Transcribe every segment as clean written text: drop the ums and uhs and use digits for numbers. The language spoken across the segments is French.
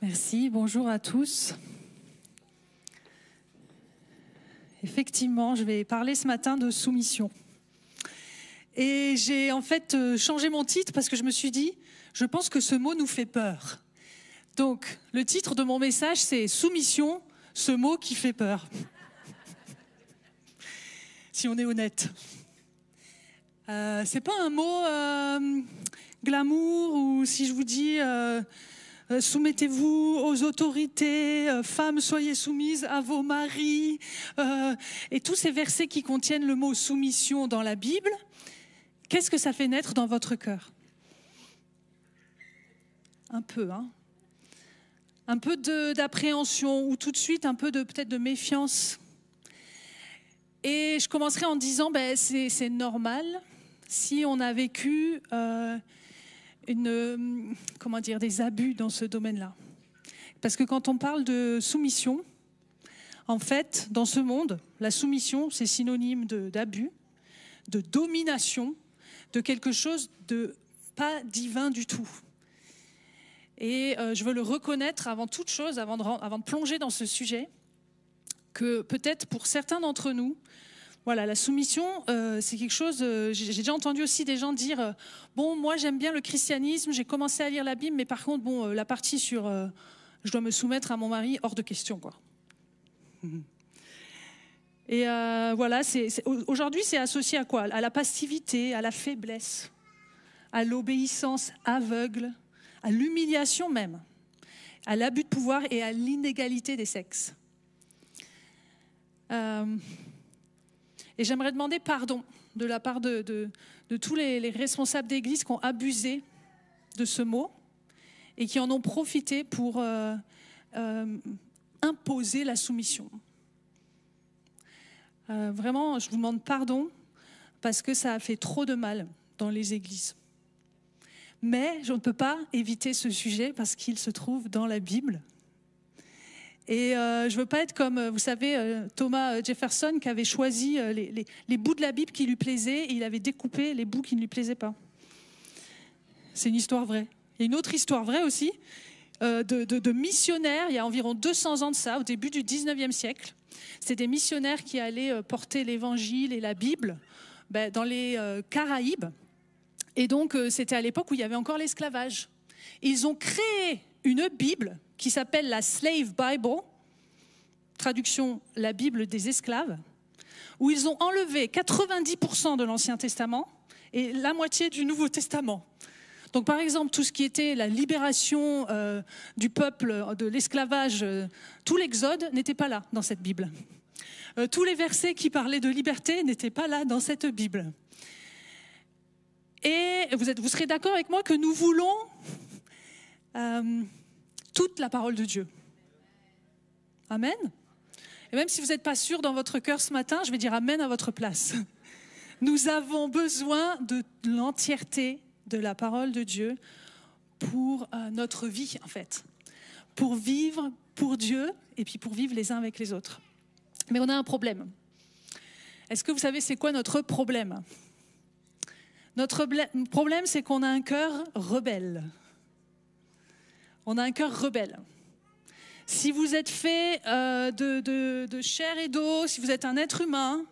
Merci, bonjour à tous. Effectivement, je vais parler ce matin de soumission. Et j'ai en fait changé mon titre parce que je me suis dit, je pense que ce mot nous fait peur. Donc, le titre de mon message, c'est « Soumission, ce mot qui fait peur ». Si on est honnête. C'est pas un mot glamour ou si je vous dis soumettez-vous aux autorités, femmes soyez soumises à vos maris, et tous ces versets qui contiennent le mot soumission dans la Bible, qu'est-ce que ça fait naître dans votre cœur? Un peu, hein? Un peu d'appréhension ou tout de suite un peu peut-être de méfiance. Et je commencerai en disant, c'est normal si on a vécu des abus dans ce domaine-là. Parce que quand on parle de soumission, en fait, dans ce monde, la soumission, c'est synonyme d'abus, de domination, de quelque chose de pas divin du tout. Et je veux le reconnaître avant toute chose, avant de plonger dans ce sujet, que peut-être pour certains d'entre nous, voilà, la soumission, c'est quelque chose... j'ai déjà entendu aussi des gens dire bon, moi j'aime bien le christianisme, j'ai commencé à lire la Bible, mais par contre, la partie sur je dois me soumettre à mon mari, hors de question, quoi. Et voilà, aujourd'hui, c'est associé à quoi? À la passivité, à la faiblesse, à l'obéissance aveugle, à l'humiliation même, à l'abus de pouvoir et à l'inégalité des sexes. Et j'aimerais demander pardon de la part de tous les responsables d'église qui ont abusé de ce mot et qui en ont profité pour imposer la soumission. Vraiment, je vous demande pardon parce que ça a fait trop de mal dans les églises. Mais je ne peux pas éviter ce sujet parce qu'il se trouve dans la Bible. Et je ne veux pas être comme, vous savez, Thomas Jefferson qui avait choisi les bouts de la Bible qui lui plaisaient et il avait découpé les bouts qui ne lui plaisaient pas. C'est une histoire vraie. Il y a une autre histoire vraie aussi, de missionnaires, il y a environ 200 ans de ça, au début du 19e siècle. C'est des missionnaires qui allaient porter l'évangile et la Bible dans les Caraïbes. Et donc, c'était à l'époque où il y avait encore l'esclavage. Ils ont créé une Bible qui s'appelle la Slave Bible, traduction la Bible des esclaves, où ils ont enlevé 90% de l'Ancien Testament et la moitié du Nouveau Testament. Donc par exemple, tout ce qui était la libération du peuple de l'esclavage, tout l'Exode n'était pas là dans cette Bible. Tous les versets qui parlaient de liberté n'étaient pas là dans cette Bible. Et vous serez d'accord avec moi que nous voulons toute la parole de Dieu. Amen. Et même si vous n'êtes pas sûr dans votre cœur ce matin, je vais dire amen à votre place. Nous avons besoin de l'entièreté de la parole de Dieu pour notre vie, en fait. Pour vivre pour Dieu et puis pour vivre les uns avec les autres. Mais on a un problème. Est-ce que vous savez c'est quoi notre problème? Notre problème, c'est qu'on a un cœur rebelle. On a un cœur rebelle. Si vous êtes fait de chair et d'eau, si vous êtes un être humain,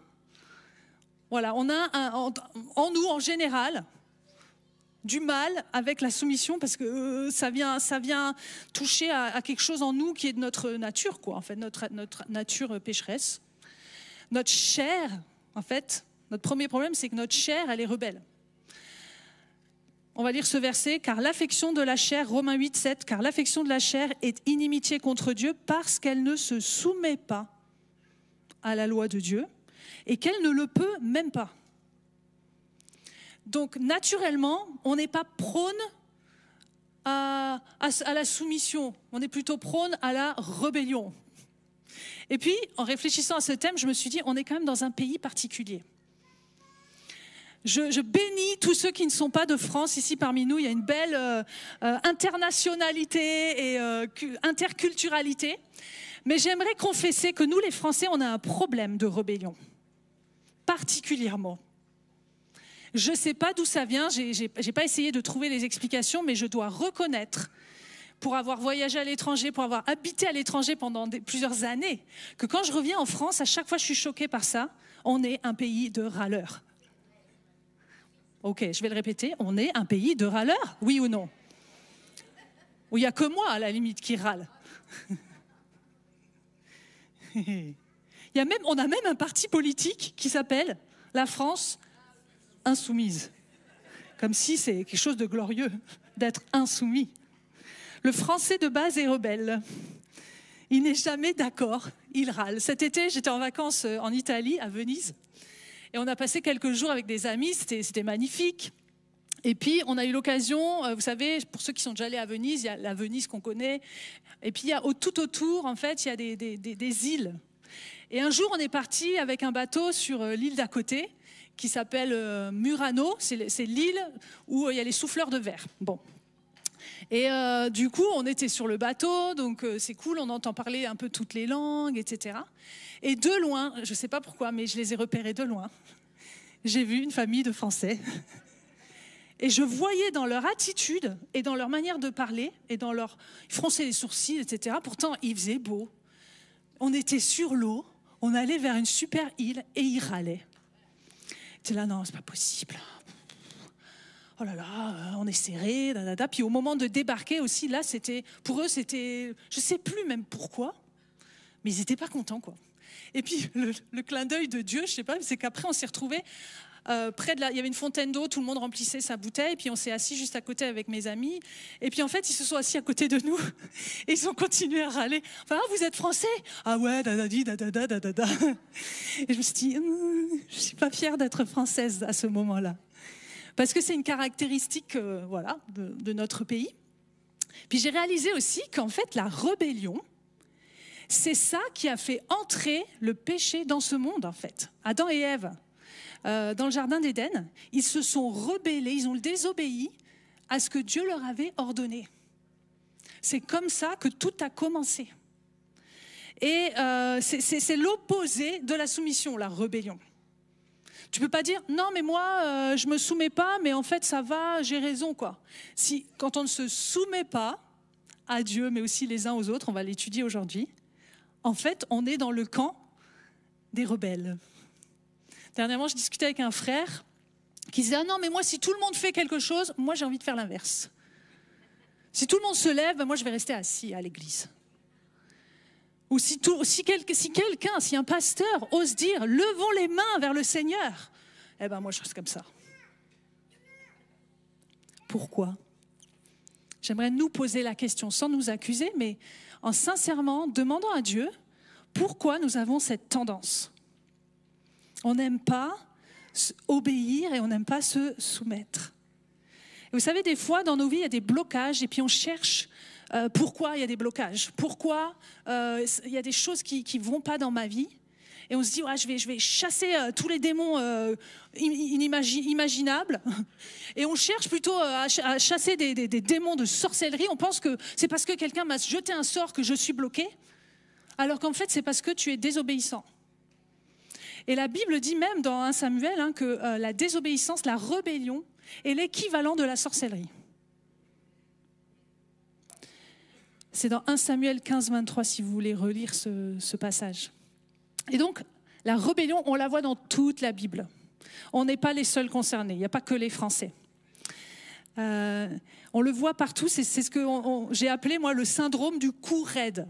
voilà, on a en nous, en général, du mal avec la soumission parce que ça vient toucher à quelque chose en nous qui est de notre nature, quoi, en fait, notre nature pécheresse. Notre chair, en fait, notre premier problème, c'est que notre chair, elle est rebelle. On va lire ce verset, car l'affection de la chair, Romains 8, 7, car l'affection de la chair est inimitié contre Dieu parce qu'elle ne se soumet pas à la loi de Dieu et qu'elle ne le peut même pas. Donc naturellement, on n'est pas prône à la soumission, on est plutôt prône à la rébellion. Et puis, en réfléchissant à ce thème, je me suis dit, on est quand même dans un pays particulier. Je bénis tous ceux qui ne sont pas de France. Ici, parmi nous, il y a une belle internationalité et interculturalité. Mais j'aimerais confesser que nous, les Français, on a un problème de rébellion, particulièrement. Je ne sais pas d'où ça vient, j'ai pas essayé de trouver les explications, mais je dois reconnaître pour avoir voyagé à l'étranger, pour avoir habité à l'étranger pendant plusieurs années, que quand je reviens en France, à chaque fois je suis choquée par ça. On est un pays de râleurs. Ok, je vais le répéter. On est un pays de râleurs, oui ou non? Où il n'y a que moi, à la limite, qui râle. On a même un parti politique qui s'appelle la France insoumise. Comme si c'est quelque chose de glorieux d'être insoumis. Le français de base est rebelle. Il n'est jamais d'accord, il râle. Cet été, j'étais en vacances en Italie, à Venise, et on a passé quelques jours avec des amis, c'était magnifique. Et puis, on a eu l'occasion, vous savez, pour ceux qui sont déjà allés à Venise, il y a la Venise qu'on connaît, et puis tout autour, en fait, il y a des îles. Et un jour, on est parti avec un bateau sur l'île d'à côté, qui s'appelle Murano, c'est l'île où il y a les souffleurs de verre. Bon. Et du coup, on était sur le bateau, donc c'est cool, on entend parler un peu toutes les langues, etc. Et de loin, je ne sais pas pourquoi, mais je les ai repérés de loin, j'ai vu une famille de Français. Et je voyais dans leur attitude et dans leur manière de parler, et dans leur... Ils fronçaient les sourcils, etc. Pourtant, il faisait beau. On était sur l'eau, on allait vers une super île, et ils râlaient. J'étais là, non, c'est pas possible. Oh là là, on est serré, da. Puis au moment de débarquer aussi, là, pour eux, c'était, je sais plus même pourquoi, mais ils n'étaient pas contents, quoi. Et puis le clin d'œil de Dieu, je sais pas, c'est qu'après on s'est retrouvés près de là, il y avait une fontaine d'eau, tout le monde remplissait sa bouteille, puis on s'est assis juste à côté avec mes amis, et puis en fait ils se sont assis à côté de nous, et ils ont continué à râler. Enfin, ah, vous êtes français? Ah ouais, da. Et je me suis dit, je suis pas fière d'être française à ce moment-là. Parce que c'est une caractéristique voilà, de notre pays. Puis j'ai réalisé aussi qu'en fait, la rébellion, c'est ça qui a fait entrer le péché dans ce monde, en fait. Adam et Ève, dans le jardin d'Éden, ils se sont rebellés, ils ont désobéi à ce que Dieu leur avait ordonné. C'est comme ça que tout a commencé. Et c'est l'opposé de la soumission, la rébellion. Tu peux pas dire non mais moi je me soumets pas mais en fait ça va, j'ai raison quoi. Quand on ne se soumet pas à Dieu mais aussi les uns aux autres, on va l'étudier aujourd'hui. En fait, on est dans le camp des rebelles. Dernièrement, je discutais avec un frère qui disait ah non mais moi si tout le monde fait quelque chose, moi j'ai envie de faire l'inverse. Si tout le monde se lève, ben, moi je vais rester assis à l'église. Ou si un pasteur ose dire « Levons les mains vers le Seigneur », eh bien moi je reste comme ça. Pourquoi? J'aimerais nous poser la question sans nous accuser, mais en sincèrement demandant à Dieu pourquoi nous avons cette tendance. On n'aime pas obéir et on n'aime pas se soumettre. Et vous savez, des fois dans nos vies, il y a des blocages et puis on cherche pourquoi il y a des blocages, pourquoi il y a des choses qui ne vont pas dans ma vie. Et on se dit, ouais, je vais chasser tous les démons imaginables. Et on cherche plutôt à chasser des démons de sorcellerie. On pense que c'est parce que quelqu'un m'a jeté un sort que je suis bloqué. Alors qu'en fait, c'est parce que tu es désobéissant. Et la Bible dit même dans 1 Samuel que la désobéissance, la rébellion, est l'équivalent de la sorcellerie. C'est dans 1 Samuel 15, 23, si vous voulez relire ce passage. Et donc, la rébellion, on la voit dans toute la Bible. On n'est pas les seuls concernés, il n'y a pas que les Français. On le voit partout, c'est ce que j'ai appelé, moi, le syndrome du cou raide.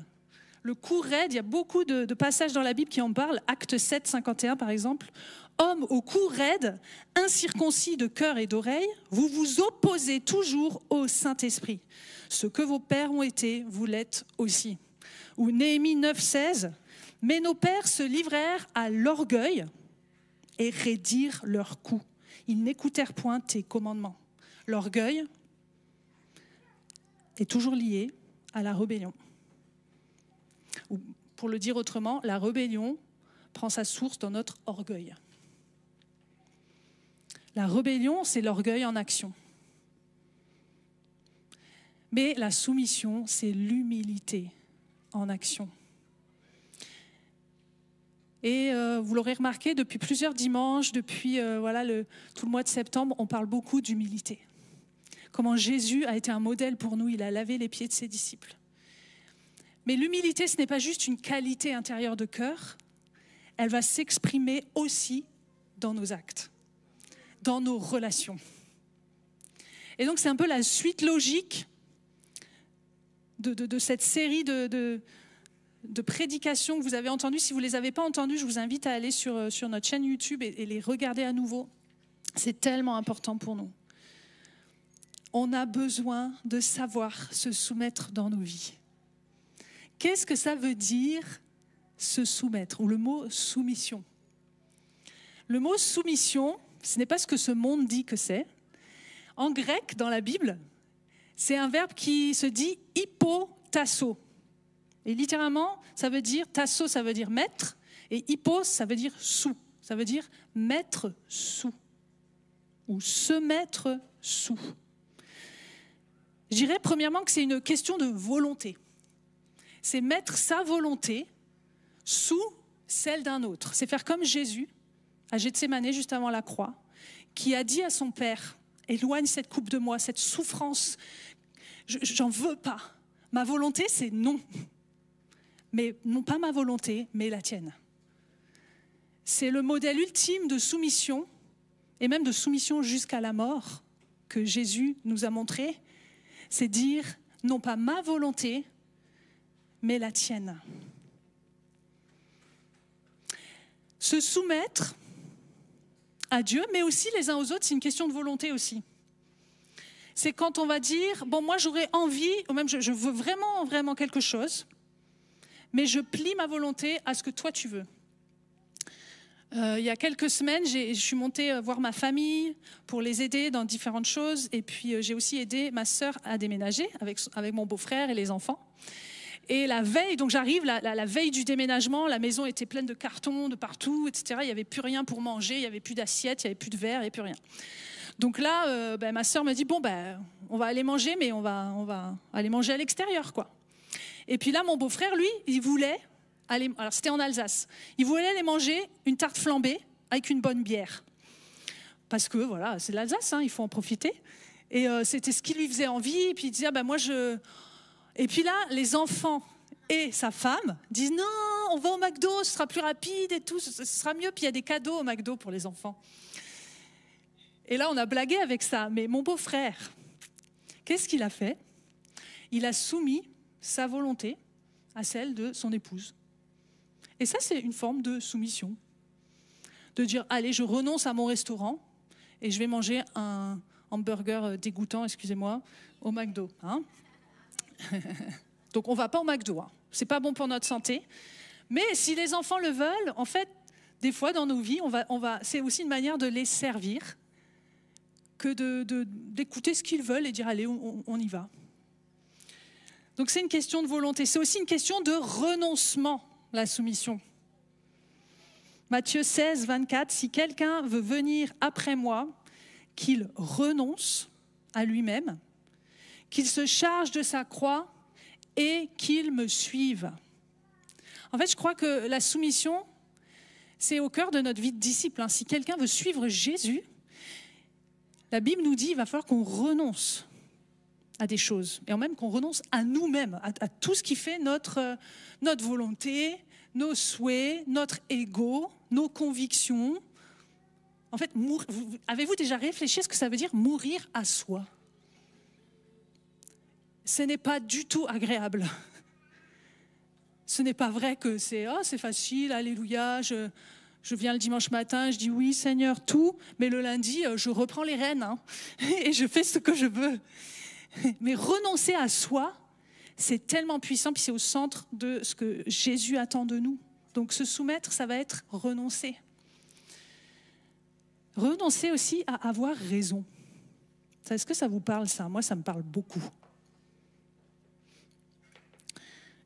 Le cou raide, il y a beaucoup de passages dans la Bible qui en parlent. Acte 7, 51, par exemple. « Homme au cou raide, incirconcis de cœur et d'oreille, vous vous opposez toujours au Saint-Esprit. Ce que vos pères ont été, vous l'êtes aussi. » Ou Néhémie 9, 16. « Mais nos pères se livrèrent à l'orgueil et raidirent leur cou. Ils n'écoutèrent point tes commandements. » L'orgueil est toujours lié à la rébellion. Ou pour le dire autrement, la rébellion prend sa source dans notre orgueil. La rébellion, c'est l'orgueil en action. Mais la soumission, c'est l'humilité en action. Et vous l'aurez remarqué, depuis plusieurs dimanches, depuis tout le mois de septembre, on parle beaucoup d'humilité. comment Jésus a été un modèle pour nous. Il a lavé les pieds de ses disciples. Mais l'humilité, ce n'est pas juste une qualité intérieure de cœur, elle va s'exprimer aussi dans nos actes, dans nos relations. Et donc c'est un peu la suite logique de cette série de prédications que vous avez entendues. Si vous ne les avez pas entendues, je vous invite à aller sur notre chaîne YouTube et les regarder à nouveau. C'est tellement important pour nous. On a besoin de savoir se soumettre dans nos vies. Qu'est-ce que ça veut dire se soumettre, ou le mot soumission? Le mot soumission, ce n'est pas ce que ce monde dit que c'est. En grec, dans la Bible, c'est un verbe qui se dit hypotasso. Et littéralement, ça veut dire, tasso, ça veut dire mettre, et hypos, ça veut dire sous. Ça veut dire mettre sous, ou se mettre sous. Je dirais premièrement que c'est une question de volonté. C'est mettre sa volonté sous celle d'un autre. C'est faire comme Jésus, à Gethsémanée, juste avant la croix, qui a dit à son Père, éloigne cette coupe de moi, cette souffrance, j'en veux pas. Ma volonté, c'est non. Mais non pas ma volonté, mais la tienne. C'est le modèle ultime de soumission, et même de soumission jusqu'à la mort, que Jésus nous a montré. C'est dire, non pas ma volonté, mais la tienne. Se soumettre à Dieu, mais aussi les uns aux autres, c'est une question de volonté aussi. C'est quand on va dire, bon, moi j'aurais envie, ou même je veux vraiment, vraiment quelque chose, mais je plie ma volonté à ce que toi tu veux. Il y a quelques semaines, je suis montée voir ma famille pour les aider dans différentes choses, et puis j'ai aussi aidé ma sœur à déménager avec mon beau-frère et les enfants. Et la veille, donc j'arrive, la veille du déménagement, la maison était pleine de cartons de partout, etc. Il n'y avait plus rien pour manger, il n'y avait plus d'assiettes, il n'y avait plus de verre, il n'y avait plus rien. Donc là, ma sœur me dit, bon, on va aller manger, mais on va aller manger à l'extérieur, quoi. Et puis là, mon beau-frère, lui, il voulait aller, alors c'était en Alsace, il voulait aller manger une tarte flambée avec une bonne bière. Parce que, voilà, c'est l'Alsace, hein, il faut en profiter. Et c'était ce qui lui faisait envie, et puis il disait, moi, Et puis là, les enfants et sa femme disent, non, on va au McDo, ce sera plus rapide et tout, ce sera mieux, puis il y a des cadeaux au McDo pour les enfants. Et là, on a blagué avec ça, mais mon beau-frère, qu'est-ce qu'il a fait? Il a soumis sa volonté à celle de son épouse. Et ça, c'est une forme de soumission. De dire, allez, je renonce à mon restaurant et je vais manger un hamburger dégoûtant, excusez-moi, au McDo. Hein? Donc, on ne va pas au McDo. Hein. Ce n'est pas bon pour notre santé. Mais si les enfants le veulent, en fait, des fois, dans nos vies, c'est aussi une manière de les servir que d'écouter ce qu'ils veulent et dire, allez, on y va. Donc, c'est une question de volonté. C'est aussi une question de renoncement, la soumission. Matthieu 16, 24, « Si quelqu'un veut venir après moi, qu'il renonce à lui-même, qu'il se charge de sa croix et qu'il me suive. » En fait, je crois que la soumission, c'est au cœur de notre vie de disciple. Hein. Si quelqu'un veut suivre Jésus, la Bible nous dit qu'il va falloir qu'on renonce à des choses, et même qu'on renonce à nous-mêmes, à tout ce qui fait notre volonté, nos souhaits, notre ego, nos convictions. En fait, avez-vous déjà réfléchi à ce que ça veut dire mourir à soi ? Ce n'est pas du tout agréable. Ce n'est pas vrai que c'est facile, alléluia, je viens le dimanche matin, je dis oui Seigneur, tout, mais le lundi, je reprends les rênes hein, et je fais ce que je veux. Mais renoncer à soi, c'est tellement puissant, puis c'est au centre de ce que Jésus attend de nous. Donc se soumettre, ça va être renoncer. Renoncer aussi à avoir raison. Est-ce que ça vous parle ça ? Moi, ça me parle beaucoup.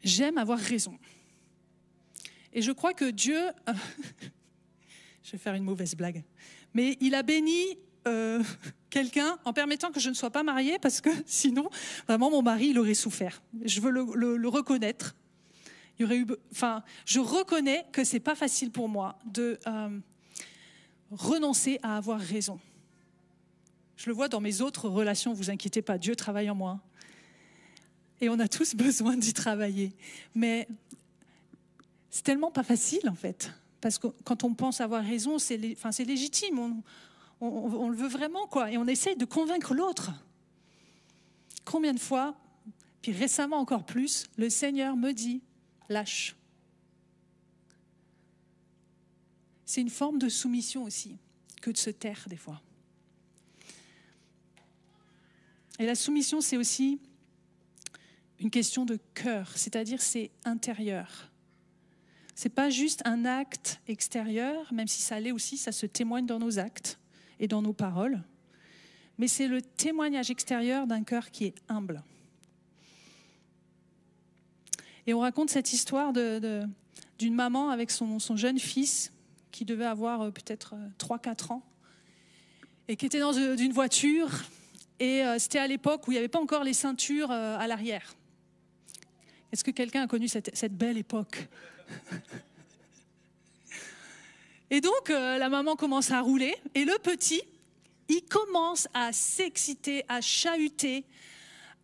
J'aime avoir raison. Et je crois que Dieu... je vais faire une mauvaise blague. Mais il a béni quelqu'un en permettant que je ne sois pas mariée parce que sinon, vraiment, mon mari, il aurait souffert. Je veux le reconnaître. Je reconnais que ce n'est pas facile pour moi de renoncer à avoir raison. Je le vois dans mes autres relations, vous inquiétez pas, Dieu travaille en moi. Et on a tous besoin d'y travailler. Mais c'est tellement pas facile, en fait. Parce que quand on pense avoir raison, c'est légitime. On le veut vraiment, quoi. Et on essaye de convaincre l'autre. Combien de fois, puis récemment encore plus, le Seigneur me dit, lâche. C'est une forme de soumission aussi, que de se taire des fois. Et la soumission, c'est aussi une question de cœur, c'est-à-dire c'est intérieur. C'est pas juste un acte extérieur, même si ça l'est aussi, ça se témoigne dans nos actes et dans nos paroles, mais c'est le témoignage extérieur d'un cœur qui est humble. Et on raconte cette histoire d'une maman avec son jeune fils qui devait avoir peut-être 3-4 ans et qui était dans une voiture et c'était à l'époque où il n'y avait pas encore les ceintures à l'arrière. Est-ce que quelqu'un a connu cette belle époque ? Et donc, la maman commence à rouler et le petit, il commence à s'exciter, à chahuter,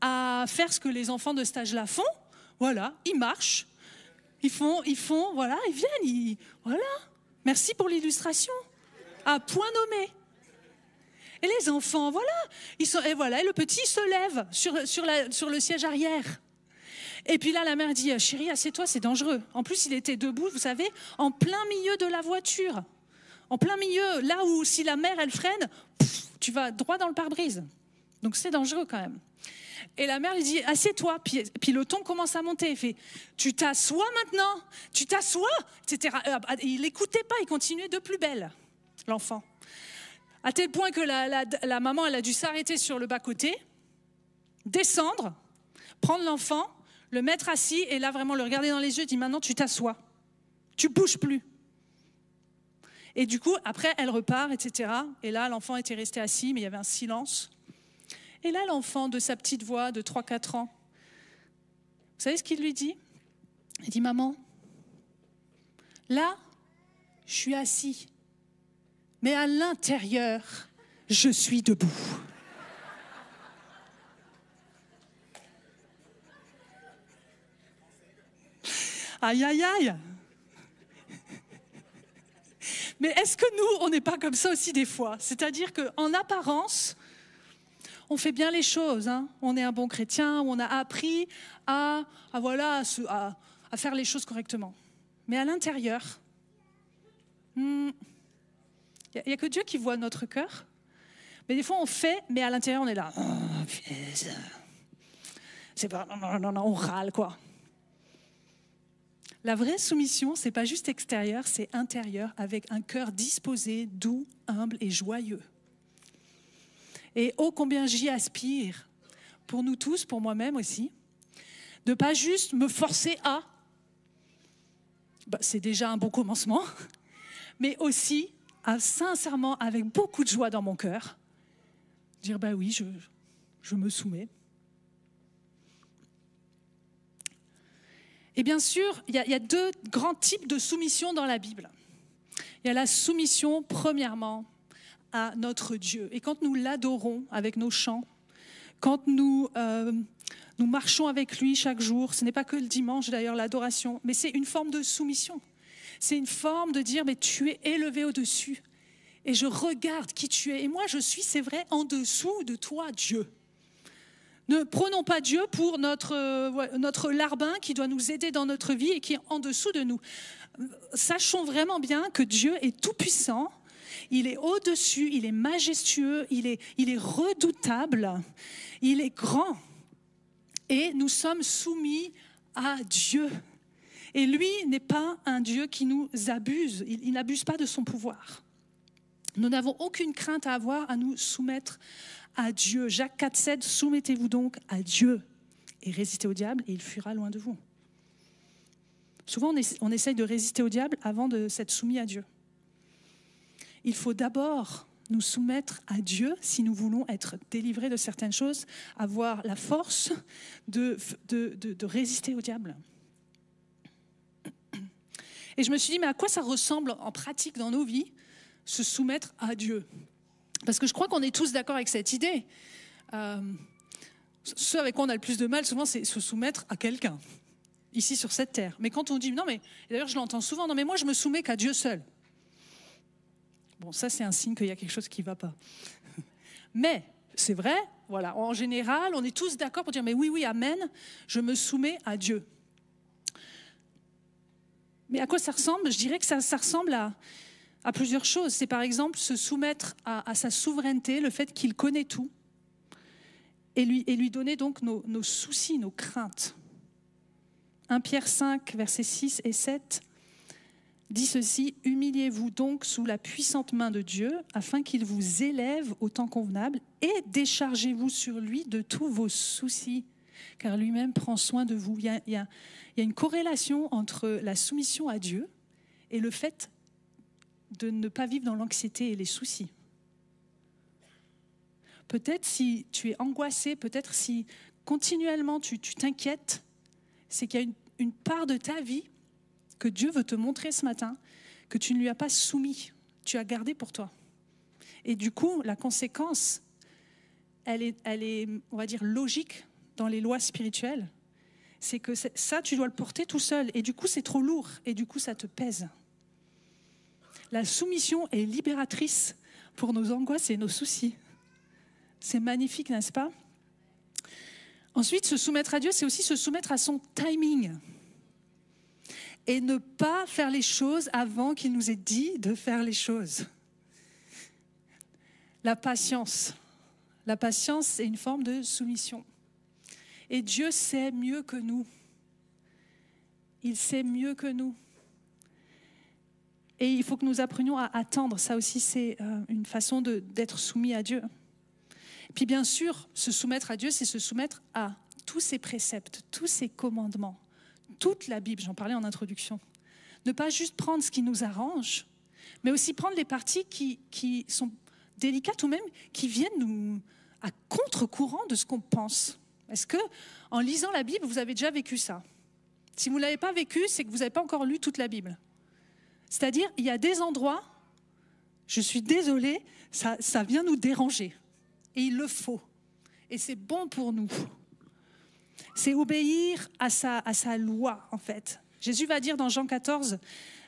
à faire ce que les enfants de cet âge-là font. Voilà, ils marchent, ils font, voilà, ils viennent, voilà. Merci pour l'illustration. À point nommé. Et les enfants, voilà, et voilà, et le petit se lève sur le siège arrière. Et puis là, la mère dit, chérie, assieds-toi, c'est dangereux. En plus, il était debout, vous savez, en plein milieu de la voiture. En plein milieu, là où si la mère, elle freine, tu vas droit dans le pare-brise. Donc c'est dangereux quand même. Et la mère lui dit, assieds-toi. Puis le ton commence à monter. Il fait, tu t'assois maintenant, tu t'assois, etc. Il n'écoutait pas, il continuait de plus belle, l'enfant. À tel point que la maman, elle a dû s'arrêter sur le bas-côté, descendre, prendre l'enfant, le mettre assis et là vraiment le regarder dans les yeux, dit maintenant tu t'assois, tu bouges plus. Et du coup après elle repart, etc. Et là l'enfant était resté assis mais il y avait un silence. Et là l'enfant de sa petite voix de 3-4 ans, vous savez ce qu'il lui dit ? Il dit maman, là je suis assis, mais à l'intérieur je suis debout. Aïe, aïe, aïe. Mais est-ce que nous, on n'est pas comme ça aussi des fois ? C'est-à-dire qu'en apparence, on fait bien les choses. Hein. On est un bon chrétien, on a appris à faire les choses correctement. Mais à l'intérieur, il n'y a que Dieu qui voit notre cœur. Mais des fois, on fait, mais à l'intérieur, on est là. Oh, putain. C'est pas... Non, on râle, quoi. La vraie soumission, c'est pas juste extérieur, c'est intérieur, avec un cœur disposé, doux, humble et joyeux. Et oh combien j'y aspire, pour nous tous, pour moi-même aussi, de pas juste me forcer à, c'est déjà un bon commencement, mais aussi à sincèrement, avec beaucoup de joie dans mon cœur, dire oui, je me soumets. Et bien sûr, il y a 2 grands types de soumission dans la Bible. Il y a la soumission, premièrement, à notre Dieu. Et quand nous l'adorons avec nos chants, quand nous marchons avec lui chaque jour, ce n'est pas que le dimanche d'ailleurs l'adoration, mais c'est une forme de soumission. C'est une forme de dire, mais tu es élevé au-dessus. Et je regarde qui tu es. Et moi, je suis, c'est vrai, en dessous de toi, Dieu. Ne prenons pas Dieu pour notre larbin qui doit nous aider dans notre vie et qui est en dessous de nous. Sachons vraiment bien que Dieu est tout-puissant, il est au-dessus, il est majestueux, il est redoutable, il est grand. Et nous sommes soumis à Dieu. Et lui n'est pas un Dieu qui nous abuse, il n'abuse pas de son pouvoir. Nous n'avons aucune crainte à avoir à nous soumettre à Dieu. Jacques 4,7, soumettez-vous donc à Dieu et résistez au diable et il fuira loin de vous. Souvent, on essaye de résister au diable avant de s'être soumis à Dieu. Il faut d'abord nous soumettre à Dieu si nous voulons être délivrés de certaines choses, avoir la force de résister au diable. Et je me suis dit, mais à quoi ça ressemble en pratique dans nos vies, se soumettre à Dieu ? Parce que je crois qu'on est tous d'accord avec cette idée. Ce avec quoi on a le plus de mal, souvent, c'est se soumettre à quelqu'un, ici sur cette terre. Mais quand on dit, non mais, et d'ailleurs je l'entends souvent, non mais moi je me soumets qu'à Dieu seul. Bon, ça c'est un signe qu'il y a quelque chose qui ne va pas. Mais, c'est vrai, voilà, en général, on est tous d'accord pour dire, mais oui, amen, je me soumets à Dieu. Mais à quoi ça ressemble? Je dirais que ça ressemble à plusieurs choses. C'est par exemple se soumettre à sa souveraineté, le fait qu'il connaît tout, et lui donner donc nos soucis, nos craintes. 1 Pierre 5, versets 6 et 7 dit ceci: « Humiliez-vous donc sous la puissante main de Dieu, afin qu'il vous élève au temps convenable, et déchargez-vous sur lui de tous vos soucis, car lui-même prend soin de vous. » Il y a une corrélation entre la soumission à Dieu et le fait de ne pas vivre dans l'anxiété et les soucis. Peut-être si tu es angoissé, peut-être si continuellement tu t'inquiètes, c'est qu'il y a une part de ta vie que Dieu veut te montrer ce matin, que tu ne lui as pas soumis, tu as gardé pour toi. Et du coup, la conséquence, elle est, on va dire, logique dans les lois spirituelles. C'est que ça, tu dois le porter tout seul. Et du coup, c'est trop lourd. Et du coup, ça te pèse. La soumission est libératrice pour nos angoisses et nos soucis. C'est magnifique, n'est-ce pas? Ensuite, se soumettre à Dieu, c'est aussi se soumettre à son timing. Et ne pas faire les choses avant qu'il nous ait dit de faire les choses. La patience. La patience, c'est une forme de soumission. Et Dieu sait mieux que nous. Il sait mieux que nous. Et il faut que nous apprenions à attendre. Ça aussi, c'est une façon d'être soumis à Dieu. Puis bien sûr, se soumettre à Dieu, c'est se soumettre à tous ses préceptes, tous ses commandements, toute la Bible, j'en parlais en introduction. Ne pas juste prendre ce qui nous arrange, mais aussi prendre les parties qui sont délicates ou même qui viennent à contre-courant de ce qu'on pense. Est-ce que, en lisant la Bible, vous avez déjà vécu ça? Si vous ne l'avez pas vécu, c'est que vous n'avez pas encore lu toute la Bible. C'est-à-dire, il y a des endroits, je suis désolée, ça vient nous déranger. Et il le faut. Et c'est bon pour nous. C'est obéir à sa loi, en fait. Jésus va dire dans Jean 14,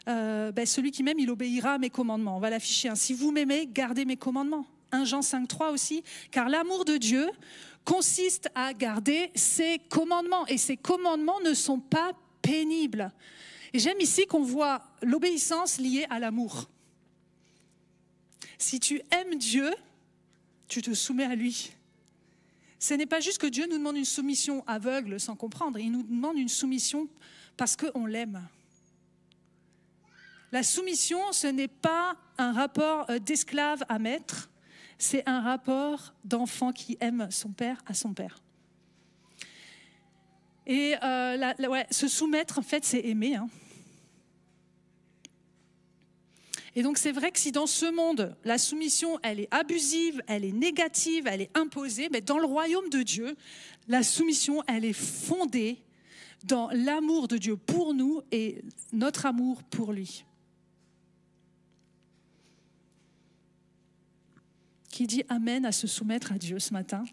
celui qui m'aime, il obéira à mes commandements. On va l'afficher. Si vous m'aimez, gardez mes commandements. 1 Jean 5, 3 aussi. Car l'amour de Dieu consiste à garder ses commandements. Et ses commandements ne sont pas pénibles. Et j'aime ici qu'on voit l'obéissance liée à l'amour. Si tu aimes Dieu, tu te soumets à lui. Ce n'est pas juste que Dieu nous demande une soumission aveugle sans comprendre. Il nous demande une soumission parce qu'on l'aime. La soumission, ce n'est pas un rapport d'esclave à maître, c'est un rapport d'enfant qui aime son père à son père. Et se soumettre, en fait, c'est aimer. Et donc c'est vrai que si dans ce monde, la soumission, elle est abusive, elle est négative, elle est imposée, mais dans le royaume de Dieu, la soumission, elle est fondée dans l'amour de Dieu pour nous et notre amour pour lui. Qui dit amen à se soumettre à Dieu ce matin?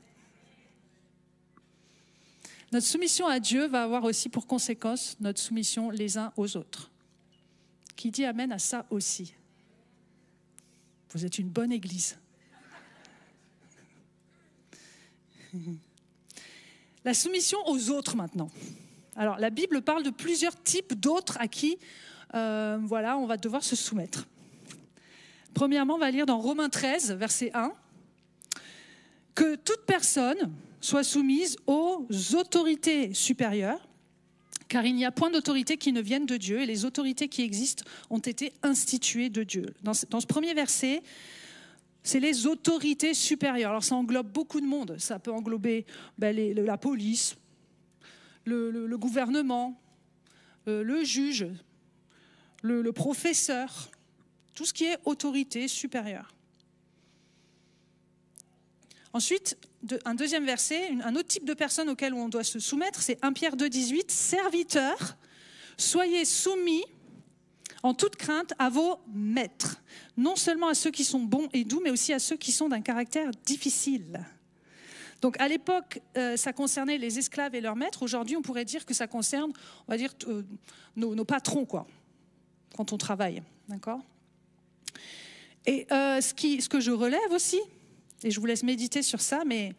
Notre soumission à Dieu va avoir aussi pour conséquence notre soumission les uns aux autres. Qui dit amen à ça aussi? Vous êtes une bonne église. La soumission aux autres maintenant. Alors, la Bible parle de plusieurs types d'autres à qui on va devoir se soumettre. Premièrement, on va lire dans Romains 13, verset 1, que toute personne soit soumise aux autorités supérieures, car il n'y a point d'autorité qui ne vienne de Dieu, et les autorités qui existent ont été instituées de Dieu. Dans ce premier verset, c'est les autorités supérieures. Alors ça englobe beaucoup de monde. Ça peut englober la police, le gouvernement, le juge, le professeur, tout ce qui est autorité supérieure. Ensuite, un deuxième verset, un autre type de personne auquel on doit se soumettre, c'est 1 Pierre 2, 18. Serviteurs, soyez soumis en toute crainte à vos maîtres, non seulement à ceux qui sont bons et doux, mais aussi à ceux qui sont d'un caractère difficile. Donc à l'époque, ça concernait les esclaves et leurs maîtres. Aujourd'hui, on pourrait dire que ça concerne, on va dire, nos patrons, quoi, quand on travaille. D'accord ? Et ce que je relève aussi, et je vous laisse méditer sur ça, mais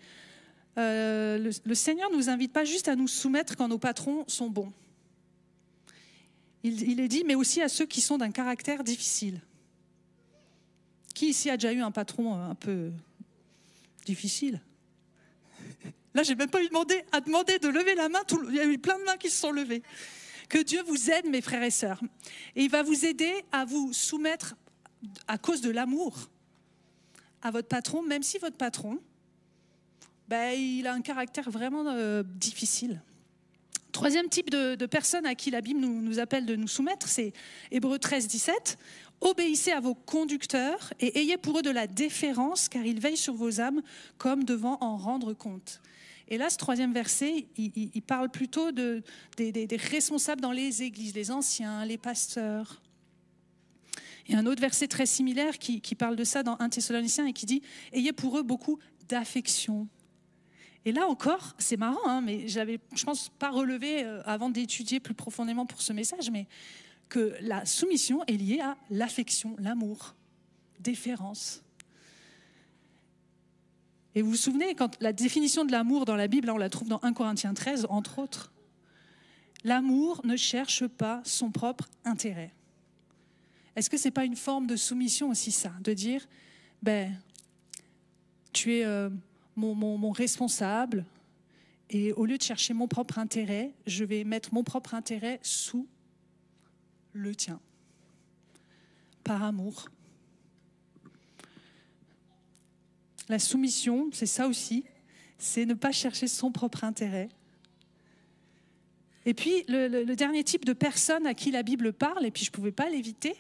le Seigneur ne nous invite pas juste à nous soumettre quand nos patrons sont bons. Il est dit, mais aussi à ceux qui sont d'un caractère difficile. Qui ici a déjà eu un patron un peu difficile ? Là, je n'ai même pas eu à demander de lever la main. Il y a eu plein de mains qui se sont levées. Que Dieu vous aide, mes frères et sœurs. Et il va vous aider à vous soumettre à cause de l'amour à votre patron, même si votre patron, il a un caractère vraiment difficile. Troisième type de personne à qui la Bible nous appelle de nous soumettre, c'est Hébreux 13, 17. Obéissez à vos conducteurs et ayez pour eux de la déférence, car ils veillent sur vos âmes comme devant en rendre compte. Et là, ce troisième verset, il parle plutôt des responsables dans les églises, les anciens, les pasteurs. Il y a un autre verset très similaire qui parle de ça dans 1 Thessaloniciens et qui dit « Ayez pour eux beaucoup d'affection ». Et là encore, c'est marrant, hein, mais je n'avais, je pense, pas relevé avant d'étudier plus profondément pour ce message, mais que la soumission est liée à l'affection, l'amour, déférence. Et vous vous souvenez, quand la définition de l'amour dans la Bible, on la trouve dans 1 Corinthiens 13, entre autres. L'amour ne cherche pas son propre intérêt. Est-ce que ce n'est pas une forme de soumission aussi, ça ? De dire, tu es mon responsable, et au lieu de chercher mon propre intérêt, je vais mettre mon propre intérêt sous le tien, par amour. La soumission, c'est ça aussi, c'est ne pas chercher son propre intérêt. Et puis, le dernier type de personne à qui la Bible parle, et puis je ne pouvais pas l'éviter,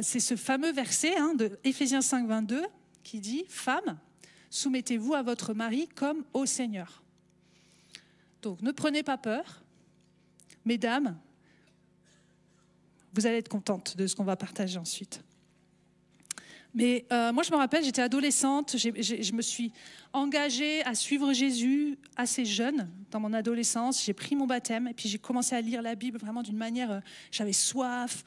c'est ce fameux verset de Éphésiens 5, 22, qui dit « Femmes, soumettez-vous à votre mari comme au Seigneur. » Donc, ne prenez pas peur. Mesdames, vous allez être contentes de ce qu'on va partager ensuite. Mais moi, je me rappelle, j'étais adolescente, je me suis engagée à suivre Jésus assez jeune dans mon adolescence. J'ai pris mon baptême et puis j'ai commencé à lire la Bible vraiment d'une manière... j'avais soif,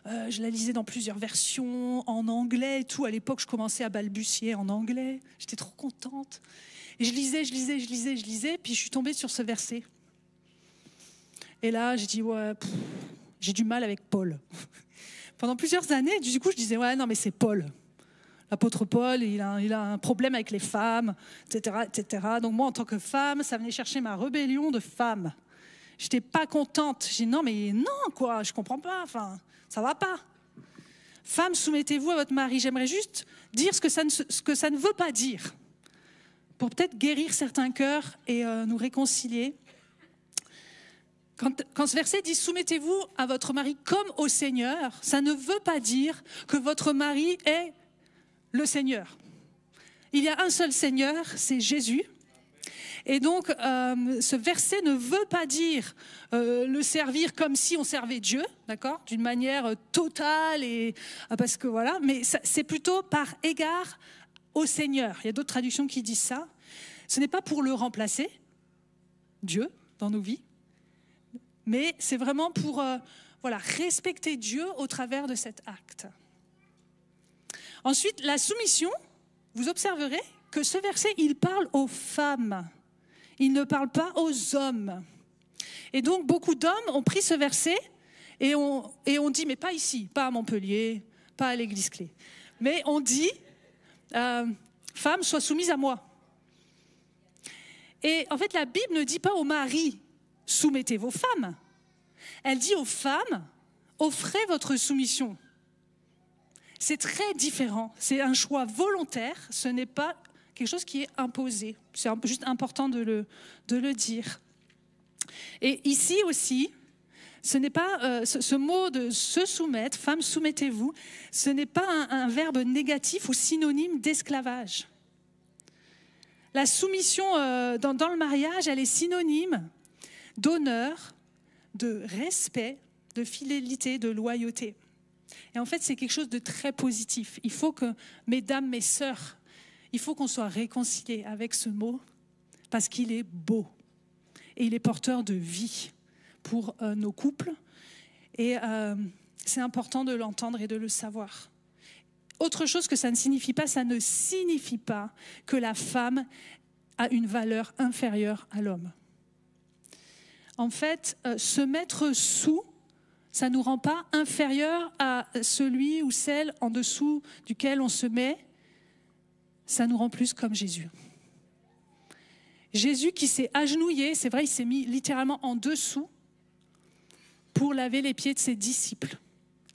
je la lisais dans plusieurs versions, en anglais et tout. À l'époque, je commençais à balbutier en anglais. J'étais trop contente. Et je lisais, puis je suis tombée sur ce verset. Et là, j'ai dit, j'ai du mal avec Paul. Pendant plusieurs années, du coup, je disais, non, mais c'est Paul. L'apôtre Paul, il a un problème avec les femmes, etc., etc. Donc moi, en tant que femme, ça venait chercher ma rébellion de femme. Je n'étais pas contente. J'ai dit, non, je comprends pas, ça va pas. Femme, soumettez-vous à votre mari. J'aimerais juste dire ce que ça ne veut pas dire, pour peut-être guérir certains cœurs et nous réconcilier. Quand ce verset dit « Soumettez-vous à votre mari comme au Seigneur », ça ne veut pas dire que votre mari est le Seigneur. Il y a un seul Seigneur, c'est Jésus. Et donc, ce verset ne veut pas dire le servir comme si on servait Dieu, d'accord, d'une manière totale, parce que voilà, mais c'est plutôt par égard au Seigneur. Il y a d'autres traductions qui disent ça. Ce n'est pas pour le remplacer, Dieu, dans nos vies, mais c'est vraiment pour respecter Dieu au travers de cet acte. Ensuite, la soumission, vous observerez que ce verset, il parle aux femmes. Il ne parle pas aux hommes. Et donc, beaucoup d'hommes ont pris ce verset et on dit, mais pas ici, pas à Montpellier, pas à l'église clé. Mais on dit, femme, sois soumise à moi. Et en fait, la Bible ne dit pas aux maris, soumettez vos femmes. Elle dit aux femmes, offrez votre soumission. C'est très différent. C'est un choix volontaire. Ce n'est pas quelque chose qui est imposé. C'est juste important de le dire. Et ici aussi, ce n'est pas ce mot de se soumettre, femme, soumettez-vous, ce n'est pas un verbe négatif ou synonyme d'esclavage. La soumission dans le mariage, elle est synonyme d'honneur, de respect de fidélité, de loyauté. Et en fait, c'est quelque chose de très positif. Il faut que, mesdames, mes sœurs, il faut qu'on soit réconciliés avec ce mot parce qu'il est beau et il est porteur de vie pour nos couples. Et c'est important de l'entendre et de le savoir. Autre chose que ça ne signifie pas que la femme a une valeur inférieure à l'homme. En fait, se mettre sous, ça ne nous rend pas inférieur à celui ou celle en dessous duquel on se met, ça nous rend plus comme Jésus. Jésus qui s'est agenouillé, c'est vrai, il s'est mis littéralement en dessous pour laver les pieds de ses disciples.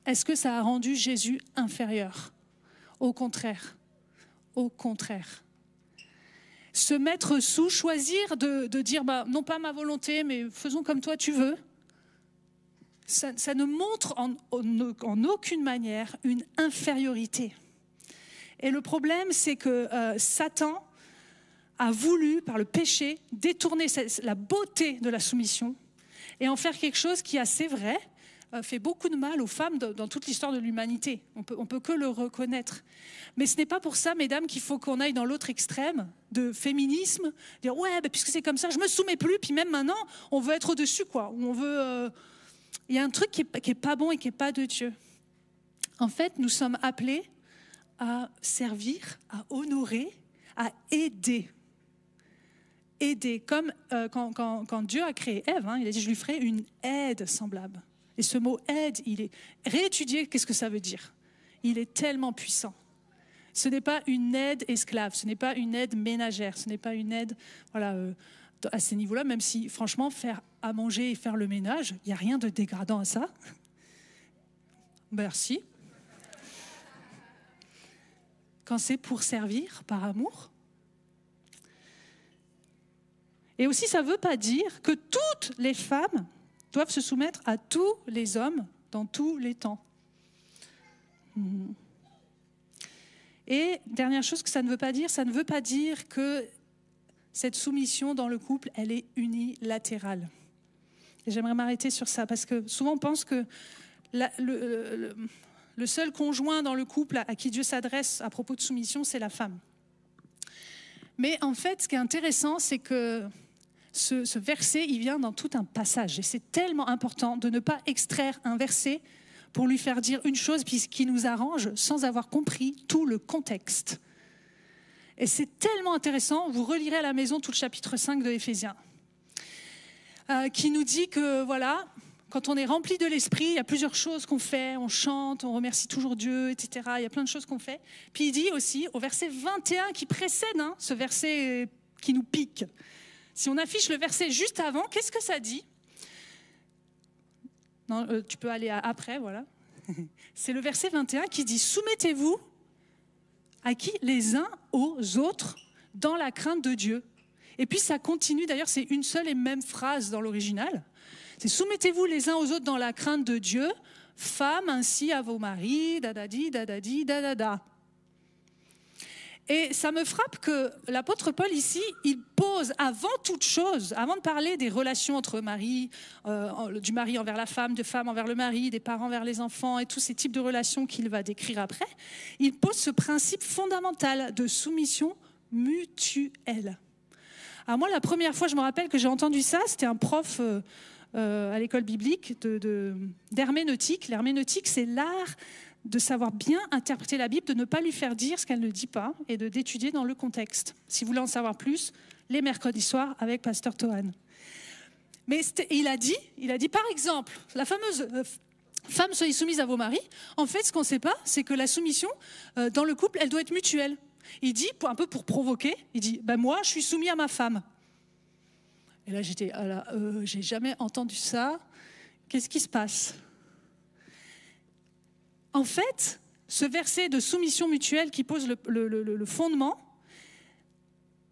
Est-ce que ça a rendu Jésus inférieur ? Au contraire. Au contraire. Se mettre sous, choisir de dire, non pas ma volonté, mais faisons comme toi tu veux, ça ne montre en aucune manière une infériorité. Et le problème, c'est que Satan a voulu, par le péché, détourner la beauté de la soumission et en faire quelque chose qui, c'est vrai, fait beaucoup de mal aux femmes dans toute l'histoire de l'humanité. On peut que le reconnaître. Mais ce n'est pas pour ça, mesdames, qu'il faut qu'on aille dans l'autre extrême de féminisme, dire ouais, puisque c'est comme ça, je me soumets plus, puis même maintenant, on veut être au-dessus, quoi. On veut. Il y a un truc qui est pas bon et qui est pas de Dieu. En fait, nous sommes appelés à servir, à honorer, à aider. Aider, comme quand Dieu a créé Ève, il a dit je lui ferai une aide semblable. Et ce mot aide, il est réétudié, qu'est-ce que ça veut dire ? Il est tellement puissant. Ce n'est pas une aide esclave, ce n'est pas une aide ménagère, ce n'est pas une aide à ces niveaux-là, même si franchement faire à manger et faire le ménage, il n'y a rien de dégradant à ça. Merci. Quand c'est pour servir par amour. Et aussi, ça ne veut pas dire que toutes les femmes doivent se soumettre à tous les hommes dans tous les temps. Et dernière chose que ça ne veut pas dire que cette soumission dans le couple, elle est unilatérale. Et j'aimerais m'arrêter sur ça, parce que souvent on pense que le seul conjoint dans le couple à qui Dieu s'adresse à propos de soumission, c'est la femme. Mais en fait, ce qui est intéressant, c'est que ce verset, il vient dans tout un passage. Et c'est tellement important de ne pas extraire un verset pour lui faire dire une chose qui nous arrange sans avoir compris tout le contexte. Et c'est tellement intéressant, vous relirez à la maison tout le chapitre 5 de Éphésiens, qui nous dit que voilà, quand on est rempli de l'esprit, il y a plusieurs choses qu'on fait, on chante, on remercie toujours Dieu, etc. Il y a plein de choses qu'on fait. Puis il dit aussi, au verset 21 qui précède ce verset qui nous pique, si on affiche le verset juste avant, qu'est-ce que ça dit ? Non, tu peux aller après, voilà. C'est le verset 21 qui dit « Soumettez-vous à qui ? Les uns aux autres dans la crainte de Dieu. » Et puis ça continue, d'ailleurs c'est une seule et même phrase dans l'original. C'est « Soumettez-vous les uns aux autres dans la crainte de Dieu, femmes ainsi à vos maris, dadadi, dadadi, dadada. » Et ça me frappe que l'apôtre Paul ici, il pose avant toute chose, avant de parler des relations entre mari, du mari envers la femme, de femme envers le mari, des parents envers les enfants et tous ces types de relations qu'il va décrire après, il pose ce principe fondamental de soumission mutuelle. Alors moi, la première fois, je me rappelle que j'ai entendu ça, c'était un prof à l'école biblique d'herméneutique. L'herméneutique, c'est l'art de savoir bien interpréter la Bible, de ne pas lui faire dire ce qu'elle ne dit pas et d'étudier dans le contexte. Si vous voulez en savoir plus, les mercredis soirs avec Pasteur Tohan. Mais il a dit par exemple, la fameuse femme soyez soumise à vos maris. En fait, ce qu'on ne sait pas, c'est que la soumission dans le couple, elle doit être mutuelle. Il dit, un peu pour provoquer, il dit moi, je suis soumis à ma femme. Et là, j'étais, j'ai jamais entendu ça. Qu'est-ce qui se passe ? En fait, ce verset de soumission mutuelle qui pose le fondement,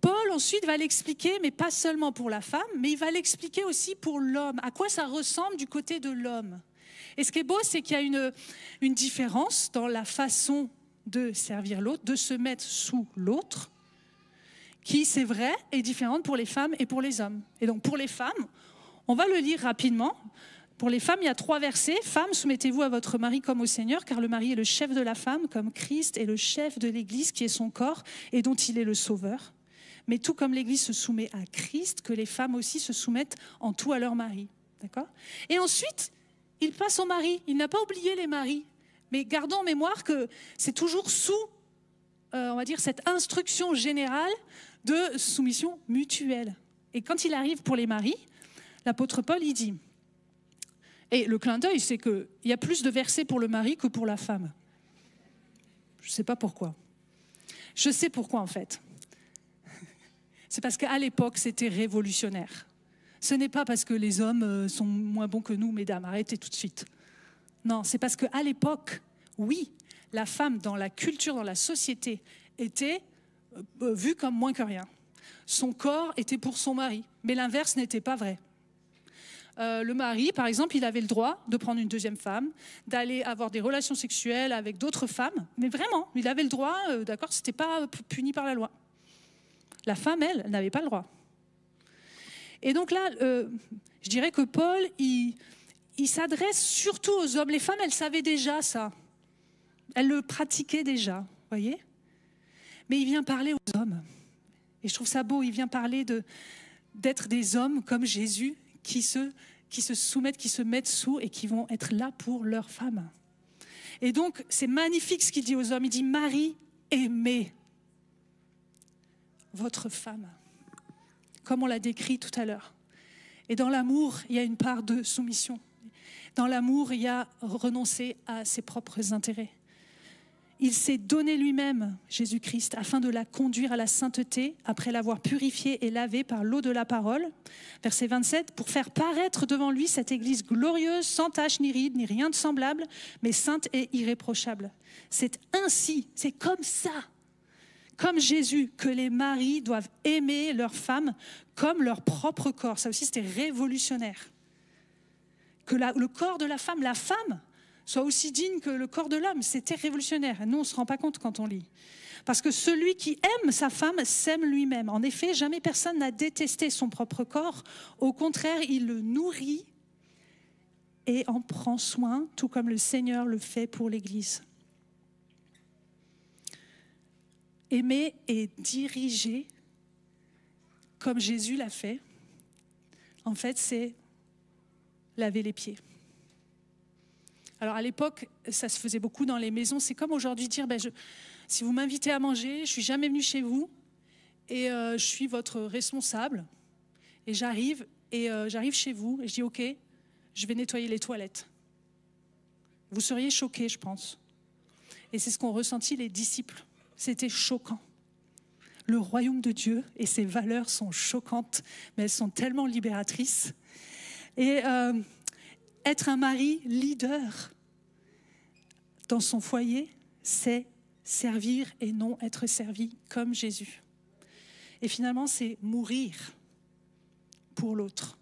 Paul ensuite va l'expliquer, mais pas seulement pour la femme, mais il va l'expliquer aussi pour l'homme. À quoi ça ressemble du côté de l'homme ? Et ce qui est beau, c'est qu'il y a une différence dans la façon de servir l'autre, de se mettre sous l'autre, qui, c'est vrai, est différente pour les femmes et pour les hommes. Et donc, pour les femmes, on va le lire rapidement. Pour les femmes, il y a 3 versets. Femmes, soumettez-vous à votre mari comme au Seigneur, car le mari est le chef de la femme, comme Christ est le chef de l'Église, qui est son corps et dont il est le sauveur. Mais tout comme l'Église se soumet à Christ, que les femmes aussi se soumettent en tout à leur mari. D'accord ? Et ensuite, il passe au mari. Il n'a pas oublié les maris. Mais gardons en mémoire que c'est toujours sous, on va dire, cette instruction générale de soumission mutuelle. Et quand il arrive pour les maris, l'apôtre Paul, il dit... Et le clin d'œil, c'est qu'il y a plus de versets pour le mari que pour la femme. Je ne sais pas pourquoi. Je sais pourquoi, en fait. C'est parce qu'à l'époque, c'était révolutionnaire. Ce n'est pas parce que les hommes sont moins bons que nous, mesdames, arrêtez tout de suite. Non, c'est parce qu'à l'époque, oui, la femme, dans la culture, dans la société, était vue comme moins que rien. Son corps était pour son mari, mais l'inverse n'était pas vrai. Le mari, par exemple, il avait le droit de prendre une deuxième femme, d'aller avoir des relations sexuelles avec d'autres femmes, mais vraiment, il avait le droit, d'accord, c'était pas puni par la loi. La femme, elle n'avait pas le droit. Et donc là, je dirais que Paul, il s'adresse surtout aux hommes. Les femmes, elles savaient déjà ça. Elles le pratiquaient déjà, voyez ? Mais il vient parler aux hommes. Et je trouve ça beau, il vient parler d'être des hommes comme Jésus, qui se soumettent, qui se mettent sous et qui vont être là pour leurs femmes. Et donc, c'est magnifique ce qu'il dit aux hommes. Il dit, Marie, aimez votre femme, comme on l'a décrit tout à l'heure. Et dans l'amour, il y a une part de soumission. Dans l'amour, il y a renoncer à ses propres intérêts. Il s'est donné lui-même, Jésus-Christ, afin de la conduire à la sainteté, après l'avoir purifiée et lavée par l'eau de la parole. Verset 27, pour faire paraître devant lui cette Église glorieuse, sans tache ni ride, ni rien de semblable, mais sainte et irréprochable. C'est ainsi, c'est comme ça, comme Jésus, que les maris doivent aimer leurs femmes comme leur propre corps. Ça aussi, c'était révolutionnaire. Que le corps de la femme soit aussi digne que le corps de l'homme. C'était révolutionnaire. Et nous, on ne se rend pas compte quand on lit. Parce que celui qui aime sa femme s'aime lui-même. En effet, jamais personne n'a détesté son propre corps. Au contraire, il le nourrit et en prend soin, tout comme le Seigneur le fait pour l'Église. Aimer et diriger, comme Jésus l'a fait, en fait, c'est laver les pieds. Alors à l'époque, ça se faisait beaucoup dans les maisons. C'est comme aujourd'hui dire, si vous m'invitez à manger, je ne suis jamais venue chez vous et je suis votre responsable. Et j'arrive chez vous et je dis, ok, je vais nettoyer les toilettes. Vous seriez choqués, je pense. Et c'est ce qu'ont ressenti les disciples. C'était choquant. Le royaume de Dieu et ses valeurs sont choquantes, mais elles sont tellement libératrices. Et être un mari leader dans son foyer, c'est servir et non être servi comme Jésus. Et finalement, c'est mourir pour l'autre.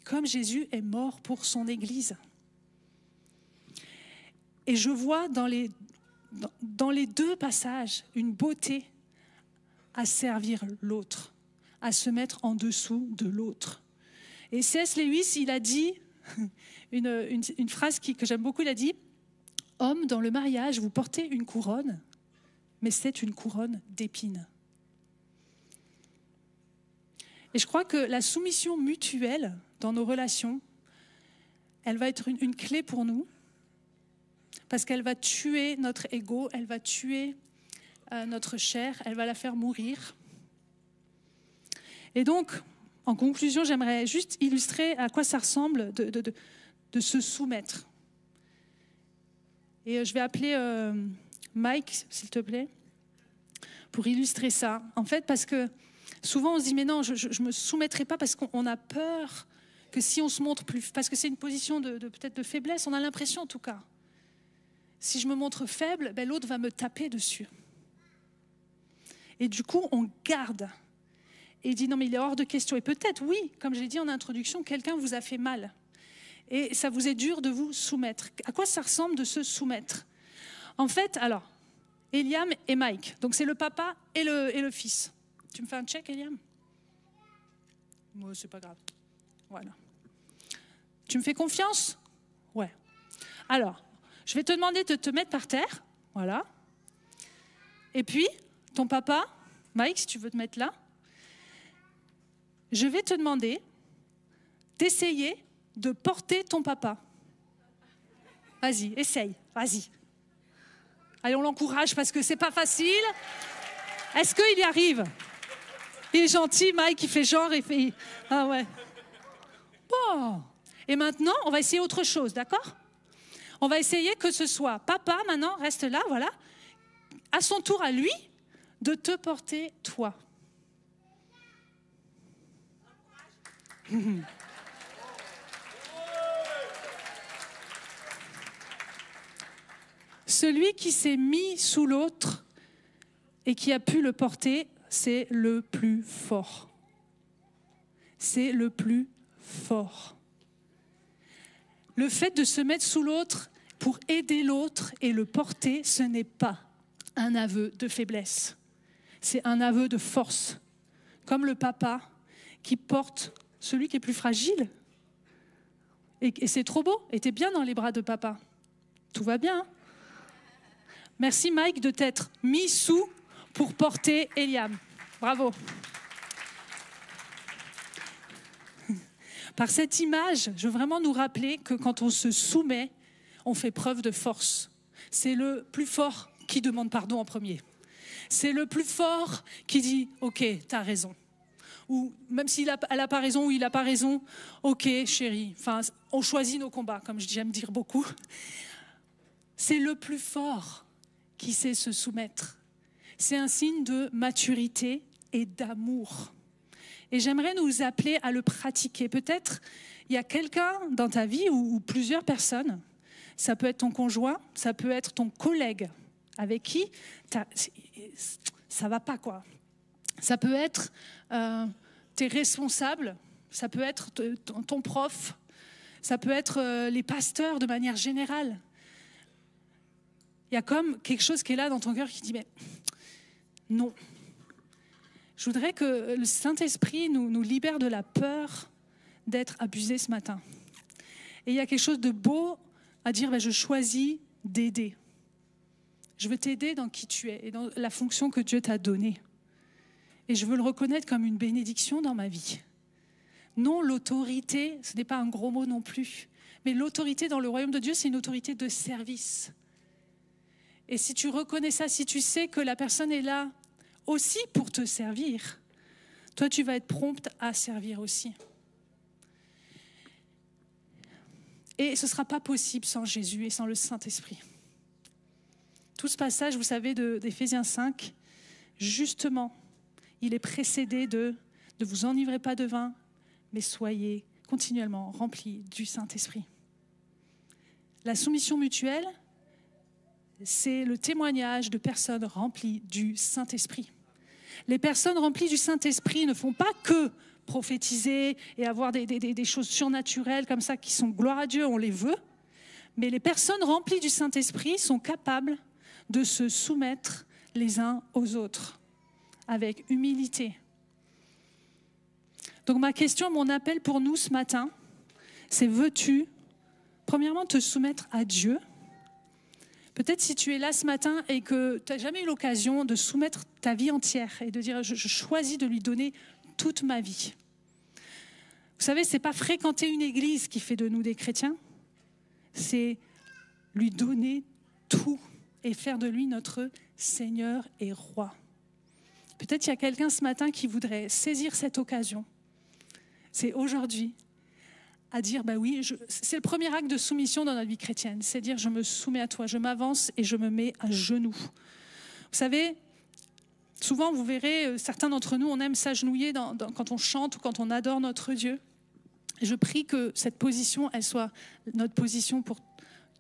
Comme Jésus est mort pour son Église. Et je vois dans les 2 passages une beauté à servir l'autre, à se mettre en dessous de l'autre. Et C.S. Lewis, il a dit une phrase que j'aime beaucoup, il a dit « Homme, dans le mariage, vous portez une couronne, mais c'est une couronne d'épines. » Et je crois que la soumission mutuelle dans nos relations, elle va être une clé pour nous, parce qu'elle va tuer notre ego, elle va tuer notre chair, elle va la faire mourir. Et donc, en conclusion, j'aimerais juste illustrer à quoi ça ressemble de se soumettre. Et je vais appeler Mike, s'il te plaît, pour illustrer ça. En fait, parce que souvent on se dit, mais non, je ne me soumettrai pas parce qu'on a peur que si on se montre plus... Parce que c'est une position peut-être de faiblesse, on a l'impression en tout cas. Si je me montre faible, l'autre va me taper dessus. Et du coup, on garde. Et il dit, non mais il est hors de question. Et peut-être, oui, comme j'ai dit en introduction, quelqu'un vous a fait mal. Et ça vous est dur de vous soumettre. À quoi ça ressemble de se soumettre ? En fait, alors, Eliam et Mike. Donc c'est le papa et le fils. Tu me fais un check, Eliam ? Moi, c'est pas grave. Voilà. Tu me fais confiance? Ouais. Alors, je vais te demander de te mettre par terre. Voilà. Et puis, ton papa, Mike, si tu veux te mettre là, je vais te demander d'essayer de porter ton papa. Vas-y, essaye, vas-y. Allez, on l'encourage parce que c'est pas facile. Est-ce qu'il y arrive? Il est gentil, Mike, il fait genre, il fait... Ah ouais. Bon. Et maintenant, on va essayer autre chose, d'accord? On va essayer que ce soit papa, maintenant, reste là, voilà. À son tour, à lui, de te porter, toi. Celui qui s'est mis sous l'autre et qui a pu le porter, c'est le plus fort. C'est le plus fort. Le fait de se mettre sous l'autre pour aider l'autre et le porter, ce n'est pas un aveu de faiblesse. C'est un aveu de force. Comme le papa qui porte celui qui est plus fragile. Et c'est trop beau. Et t'es bien dans les bras de papa. Tout va bien. Hein? Merci Mike de t'être mis sous pour porter Eliam. Bravo. Par cette image, je veux vraiment nous rappeler que quand on se soumet, on fait preuve de force. C'est le plus fort qui demande pardon en premier. C'est le plus fort qui dit « Ok, t'as raison ». Ou même si elle n'a pas raison ou il n'a pas raison, « Ok, chérie ». Enfin, on choisit nos combats, comme j'aime dire beaucoup. C'est le plus fort qui sait se soumettre. C'est un signe de maturité et d'amour. Et j'aimerais nous appeler à le pratiquer. Peut-être il y a quelqu'un dans ta vie ou plusieurs personnes. Ça peut être ton conjoint, ça peut être ton collègue avec qui ça va pas, quoi. Ça peut être tes responsables, ça peut être ton prof, ça peut être les pasteurs de manière générale. Il y a comme quelque chose qui est là dans ton cœur qui dit mais non. Je voudrais que le Saint-Esprit nous libère de la peur d'être abusé ce matin. Et il y a quelque chose de beau à dire, je choisis d'aider. Je veux t'aider dans qui tu es et dans la fonction que Dieu t'a donnée. Et je veux le reconnaître comme une bénédiction dans ma vie. Non, l'autorité, ce n'est pas un gros mot non plus. Mais l'autorité dans le royaume de Dieu, c'est une autorité de service. Et si tu reconnais ça, si tu sais que la personne est là aussi pour te servir, toi tu vas être prompte à servir aussi. Et ce ne sera pas possible sans Jésus et sans le Saint-Esprit. Tout ce passage, vous savez, d'Éphésiens 5, justement, il est précédé de « Ne vous enivrez pas de vin, mais soyez continuellement remplis du Saint-Esprit ». La soumission mutuelle, c'est le témoignage de personnes remplies du Saint-Esprit. Les personnes remplies du Saint-Esprit ne font pas que prophétiser et avoir des choses surnaturelles comme ça qui sont gloire à Dieu, on les veut. Mais les personnes remplies du Saint-Esprit sont capables de se soumettre les uns aux autres avec humilité. Donc ma question, mon appel pour nous ce matin, c'est veux-tu premièrement te soumettre à Dieu? Peut-être si tu es là ce matin et que tu n'as jamais eu l'occasion de soumettre ta vie entière et de dire je choisis de lui donner toute ma vie. Vous savez, ce n'est pas fréquenter une église qui fait de nous des chrétiens, c'est lui donner tout et faire de lui notre Seigneur et Roi. Peut-être il y a quelqu'un ce matin qui voudrait saisir cette occasion. C'est aujourd'hui à dire, oui, c'est le premier acte de soumission dans notre vie chrétienne, c'est dire je me soumets à toi, je m'avance et je me mets à genoux. Vous savez, souvent vous verrez, certains d'entre nous, on aime s'agenouiller quand on chante ou quand on adore notre Dieu. Et je prie que cette position, elle soit notre position pour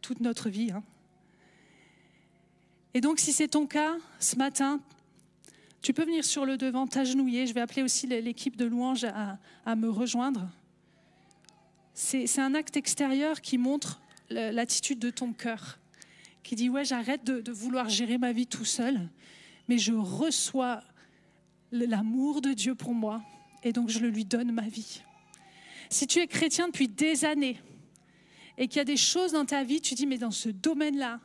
toute notre vie. Et donc si c'est ton cas, ce matin, tu peux venir sur le devant, t'agenouiller. Je vais appeler aussi l'équipe de louange à me rejoindre. C'est un acte extérieur qui montre l'attitude de ton cœur, qui dit ouais, j'arrête de vouloir gérer ma vie tout seul, mais je reçois l'amour de Dieu pour moi et donc je lui donne ma vie. Si tu es chrétien depuis des années et qu'il y a des choses dans ta vie, tu dis, mais dans ce domaine-là,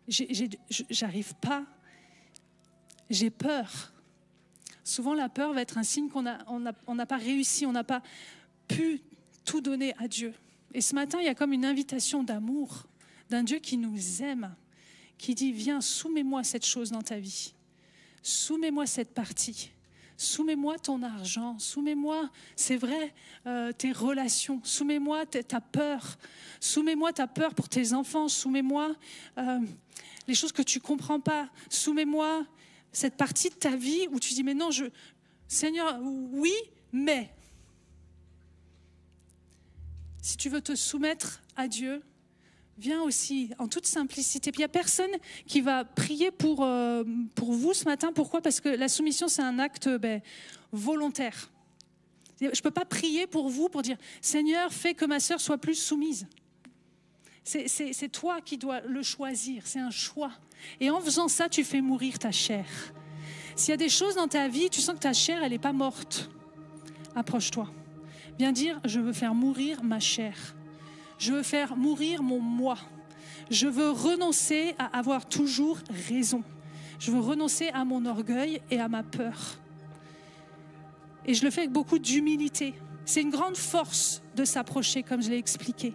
j'arrive pas, j'ai peur. Souvent, la peur va être un signe qu'on n'a pas réussi, on n'a pas pu tout donner à Dieu. Et ce matin, il y a comme une invitation d'amour, d'un Dieu qui nous aime, qui dit, viens, soumets-moi cette chose dans ta vie. Soumets-moi cette partie. Soumets-moi ton argent. Soumets-moi, c'est vrai, tes relations. Soumets-moi ta peur. Soumets-moi ta peur pour tes enfants. Soumets-moi les choses que tu ne comprends pas. Soumets-moi cette partie de ta vie où tu dis, mais non, Seigneur, oui, mais. Si tu veux te soumettre à Dieu, viens aussi en toute simplicité. Puis il n'y a personne qui va prier pour vous ce matin. Pourquoi ? Parce que la soumission, c'est un acte volontaire. Je ne peux pas prier pour vous pour dire « Seigneur, fais que ma sœur soit plus soumise ». C'est toi qui dois le choisir, c'est un choix. Et en faisant ça, tu fais mourir ta chair. S'il y a des choses dans ta vie, tu sens que ta chair, elle n'est pas morte, approche-toi. Viens dire, je veux faire mourir ma chair. Je veux faire mourir mon moi. Je veux renoncer à avoir toujours raison. Je veux renoncer à mon orgueil et à ma peur. Et je le fais avec beaucoup d'humilité. C'est une grande force de s'approcher, comme je l'ai expliqué.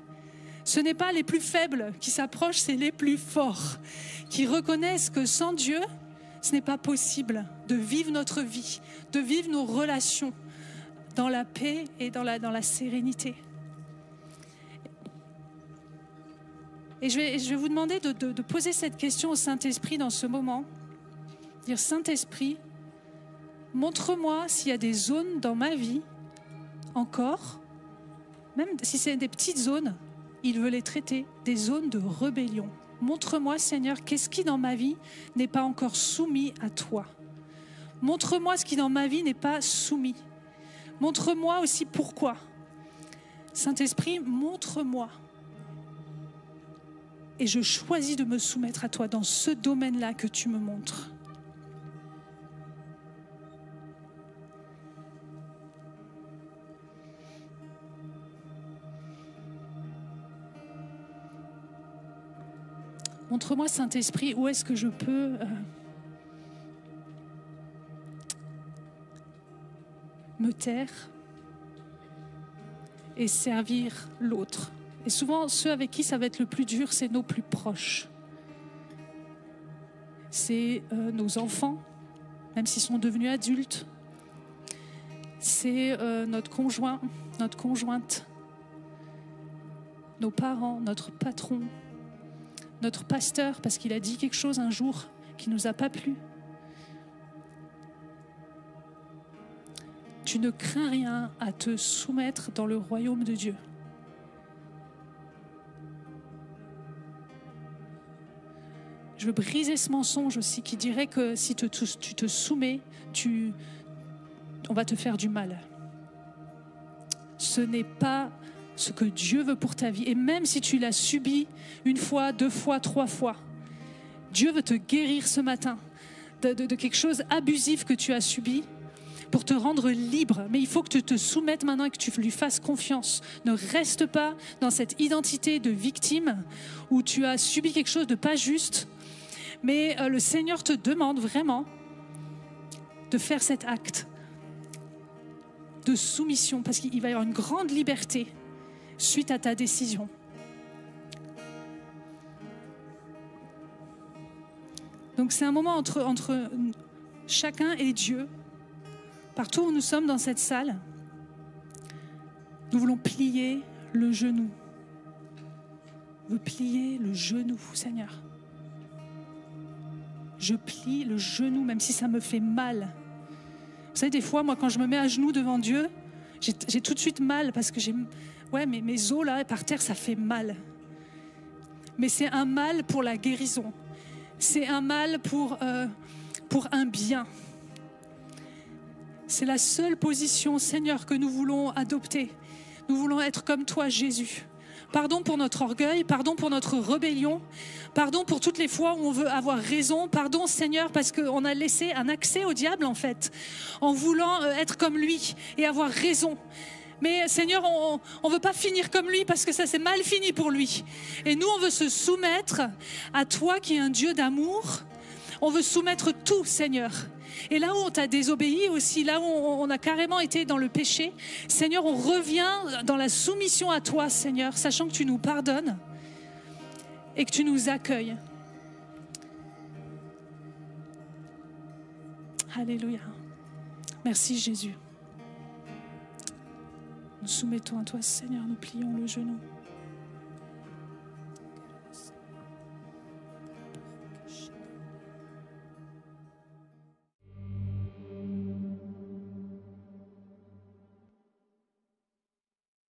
Ce n'est pas les plus faibles qui s'approchent, c'est les plus forts, qui reconnaissent que sans Dieu, ce n'est pas possible de vivre notre vie, de vivre nos relations dans la paix et dans la sérénité. Et je vais vous demander de poser cette question au Saint-Esprit dans ce moment. Dire, Saint-Esprit, montre-moi s'il y a des zones dans ma vie, encore, même si c'est des petites zones, il veut les traiter, des zones de rébellion. Montre-moi, Seigneur, qu'est-ce qui dans ma vie n'est pas encore soumis à toi. Montre-moi ce qui dans ma vie n'est pas soumis. Montre-moi aussi pourquoi. Saint-Esprit, montre-moi. Et je choisis de me soumettre à toi dans ce domaine-là que tu me montres. Montre-moi, Saint-Esprit, où est-ce que je peux me taire et servir l'autre. Et souvent, ceux avec qui ça va être le plus dur, c'est nos plus proches. C'est nos enfants, même s'ils sont devenus adultes. C'est notre conjoint, notre conjointe, nos parents, notre patron, notre pasteur, parce qu'il a dit quelque chose un jour qui ne nous a pas plu. Tu ne crains rien à te soumettre dans le royaume de Dieu. Je veux briser ce mensonge aussi qui dirait que si tu te soumets, on va te faire du mal. Ce n'est pas ce que Dieu veut pour ta vie. Et même si tu l'as subi une fois, 2 fois, 3 fois, Dieu veut te guérir ce matin de quelque chose abusif que tu as subi pour te rendre libre. Mais il faut que tu te soumettes maintenant et que tu lui fasses confiance. Ne reste pas dans cette identité de victime où tu as subi quelque chose de pas juste. Mais le Seigneur te demande vraiment de faire cet acte de soumission parce qu'il va y avoir une grande liberté suite à ta décision. Donc c'est un moment entre chacun et Dieu. Partout où nous sommes dans cette salle, nous voulons plier le genou. On veut plier le genou, Seigneur. Je plie le genou, même si ça me fait mal. Vous savez, des fois, moi, quand je me mets à genoux devant Dieu, j'ai tout de suite mal parce que mes os là par terre, ça fait mal. Mais c'est un mal pour la guérison. C'est un mal pour un bien. C'est la seule position, Seigneur, que nous voulons adopter. Nous voulons être comme toi, Jésus. Pardon pour notre orgueil, pardon pour notre rébellion, pardon pour toutes les fois où on veut avoir raison, pardon Seigneur parce qu'on a laissé un accès au diable en fait, en voulant être comme lui et avoir raison. Mais Seigneur, on ne veut pas finir comme lui parce que ça s'est mal fini pour lui. Et nous, on veut se soumettre à toi qui es un Dieu d'amour. On veut soumettre tout, Seigneur. Et là où on t'a désobéi aussi, là où on a carrément été dans le péché, Seigneur, on revient dans la soumission à toi, Seigneur, sachant que tu nous pardonnes et que tu nous accueilles. Alléluia. Merci Jésus. Nous soumettons à toi, Seigneur, nous plions le genou.